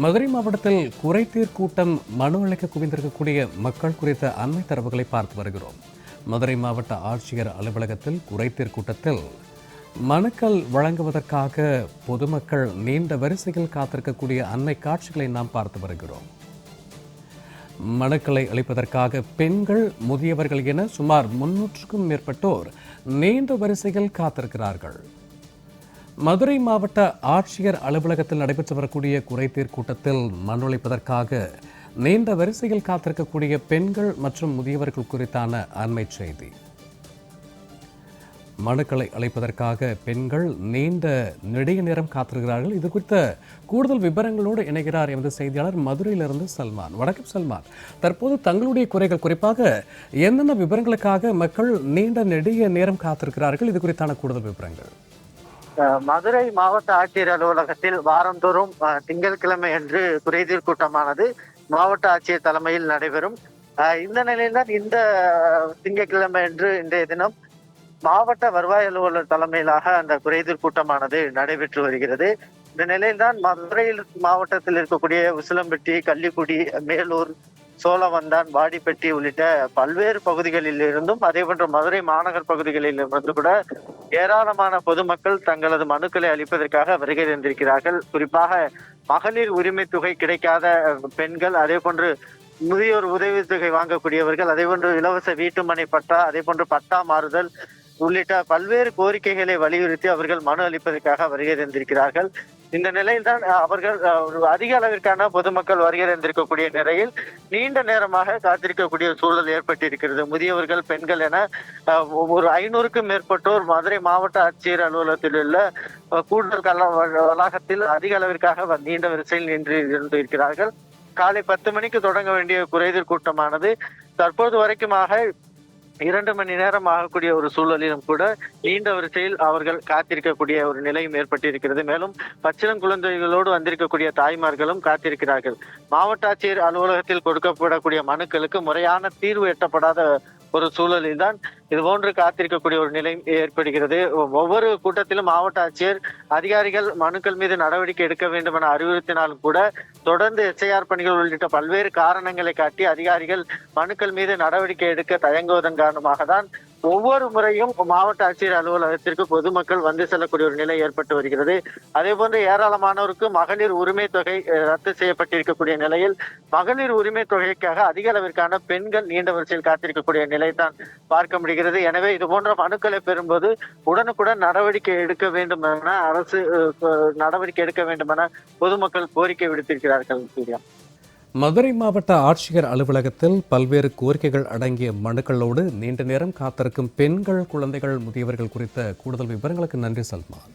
மதுரை மாவட்டத்தில் குறைதீர் கூட்டம் மனு அளிக்க குவிந்திருக்கக்கூடிய மக்கள் குறித்த அண்மை தரவுகளை பார்த்து வருகிறோம். மதுரை மாவட்ட ஆட்சியர் அலுவலகத்தில் குறைதீர் கூட்டத்தில் மனுக்கள் வழங்குவதற்காக பொதுமக்கள் நீண்ட வரிசையில் காத்திருக்கக்கூடிய அண்மை காட்சிகளை நாம் பார்த்து வருகிறோம். மனுக்களை அளிப்பதற்காக பெண்கள், முதியவர்கள் என சுமார் 300க்கும் மேற்பட்டோர் நீண்ட வரிசையில் காத்திருக்கிறார்கள். மதுரை மாவட்ட ஆட்சியர் அலுவலகத்தில் நடைபெற்று வரக்கூடிய குறைதீர் கூட்டத்தில் மனு அளிப்பதற்காக நீண்ட வரிசையில் காத்திருக்கக்கூடிய பெண்கள் மற்றும் முதியவர்கள் குறித்தான அண்மை செய்தி. மனுக்களை அளிப்பதற்காக பெண்கள் நீண்ட நெடிய நேரம் காத்திருக்கிறார்கள். இது குறித்த கூடுதல் விவரங்களோடு இணைகிறார் எமது செய்தியாளர் மதுரையிலிருந்து சல்மான். வணக்கம் சல்மான். தற்போது தங்களுடைய குறைகள், குறிப்பாக என்னென்ன விவரங்களுக்காக மக்கள் நீண்ட நெடிய நேரம் காத்திருக்கிறார்கள், இது குறித்தான கூடுதல் விவரங்கள். மதுரை மாவட்ட ஆட்சியர் அலுவலகத்தில் வாரந்தோறும் திங்கட்கிழமை அன்று குறைதீர் கூட்டமானது மாவட்ட ஆட்சியர் தலைமையில் நடைபெறும். இந்த நிலையில்தான் இந்த திங்கட்கிழமை அன்று இன்றைய தினம் மாவட்ட வருவாய் அலுவலர் தலைமையிலாக அந்த குறைதீர் கூட்டமானது நடைபெற்று வருகிறது. இந்த நிலையில்தான் மதுரையில் மாவட்டத்தில் இருக்கக்கூடிய உசிலம்பட்டி, கள்ளிக்குடி, மேலூர், சோழவந்தான், வாடிப்பட்டி உள்ளிட்ட பல்வேறு பகுதிகளில் இருந்தும் அதே போன்ற மதுரை மாநகர் பகுதிகளில் இருந்து கூட ஏராளமான பொதுமக்கள் தங்களது மனுக்களை அளிப்பதற்காக வருகை தந்திருக்கிறார்கள். குறிப்பாக மகளிர் உரிமை தொகை கிடைக்காத பெண்கள், அதே போன்று முதியோர் உதவித்தொகை வாங்கக்கூடியவர்கள், அதே போன்று இலவச வீட்டுமனை பட்டா, அதே போன்று பட்டா மாறுதல் உள்ளிட்ட பல்வேறு கோரிக்கைகளை வலியுறுத்தி அவர்கள் மனு அளிப்பதற்காக வருகை தந்திருக்கிறார்கள். இந்த நிலையில்தான் அவர்கள் அதிக அளவிற்கான பொதுமக்கள் வருகை தந்திருக்கக்கூடிய நிலையில் நீண்ட நேரமாக காத்திருக்கக்கூடிய சூழல் ஏற்பட்டிருக்கிறது. முதியவர்கள், பெண்கள் என ஒரு 500க்கும் மேற்பட்டோர் மதுரை மாவட்ட ஆட்சியர் அலுவலகத்தில் உள்ள கூடுதல் வளாகத்தில் அதிக அளவிற்காக நீண்ட வரிசையில் நின்று இருக்கிறார்கள். காலை 10 மணிக்கு தொடங்க வேண்டிய குறைதீர் கூட்டமானது தற்போது வரைக்குமாக 2 மணி நேரம் ஆகக்கூடிய ஒரு சூழலிலும் கூட நீண்ட வரிசையில் அவர்கள் காத்திருக்கக்கூடிய ஒரு நிலையும் ஏற்பட்டிருக்கிறது. மேலும் பச்சிளம் குழந்தைகளோடு வந்திருக்கக்கூடிய தாய்மார்களும் காத்திருக்கிறார்கள். மாவட்ட ஆட்சியர் அலுவலகத்தில் கொடுக்கப்படக்கூடிய மனுக்களுக்கு முறையான தீர்வு எட்டப்படாத ஒரு சூழலில் தான் இது போன்று காத்திருக்கக்கூடிய ஒரு நிலை ஏற்படுகிறது. ஒவ்வொரு கூட்டத்திலும் மாவட்ட ஆட்சியர் அதிகாரிகள் மனுக்கள் மீது நடவடிக்கை எடுக்க வேண்டும் என அறிவுறுத்தினாலும் கூட தொடர்ந்து எஸ்ஐஆர் பணிகள் உள்ளிட்ட பல்வேறு காரணங்களை காட்டி அதிகாரிகள் மனுக்கள் மீது நடவடிக்கை எடுக்க தயங்குவதன் காரணமாக தான் ஒவ்வொரு முறையும் மாவட்ட ஆட்சியர் அலுவலகத்திற்கு பொதுமக்கள் வந்து செல்லக்கூடிய ஒரு நிலை ஏற்பட்டு வருகிறது. அதே போன்று ஏராளமானோருக்கு மகளிர் உரிமை தொகை ரத்து செய்யப்பட்டிருக்கக்கூடிய நிலையில் மகளிர் உரிமை தொகைக்காக அதிக அளவிற்கான பெண்கள் நீண்ட வரிசையில் காத்திருக்கக்கூடிய நிலை தான் பார்க்க முடிகிறது. எனவே இது போன்ற மனுக்களை பெறும்போது உடனுக்குடன் நடவடிக்கை எடுக்க வேண்டும் என அரசு நடவடிக்கை எடுக்க வேண்டும் என பொதுமக்கள் கோரிக்கை விடுத்திருக்கிறார்கள். மதுரை மாவட்ட ஆட்சியர் அலுவலகத்தில் பல்வேறு கோரிக்கைகள் அடங்கிய மனுக்களோடு நீண்ட நேரம் காத்திருக்கும் பெண்கள், குழந்தைகள், முதியவர்கள் குறித்த கூடுதல் விவரங்களுக்கு நன்றி சல்மான்.